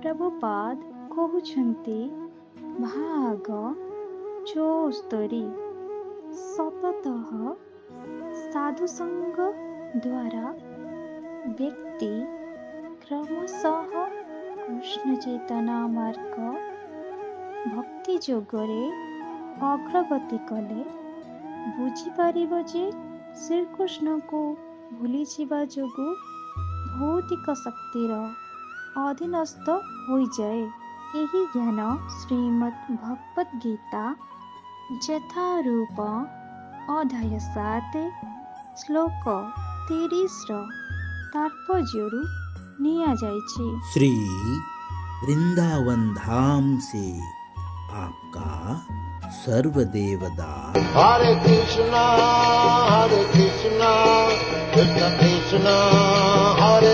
प्रभुपाद कहउछन्ति भाग 74 सततः साधुसंग द्वारा व्यक्ति क्रमशः कृष्ण चैतन्य मार्ग भक्ति जोगरे अग्रगति कले बुझी पारिब जे श्रीकृष्ण को भूली जीवा जोगु भौतिक शक्तिर अधीनस्थ हो जाए। यही ज्ञान श्रीमद् भगवद गीता यथारूप अध्याय 7 श्लोक 30 तात्पर्यरु निया जाइछि। श्री वृंदावन धाम से आपका सर्वदेवदास। हरे कृष्णा कृष्ण कृष्ण हरे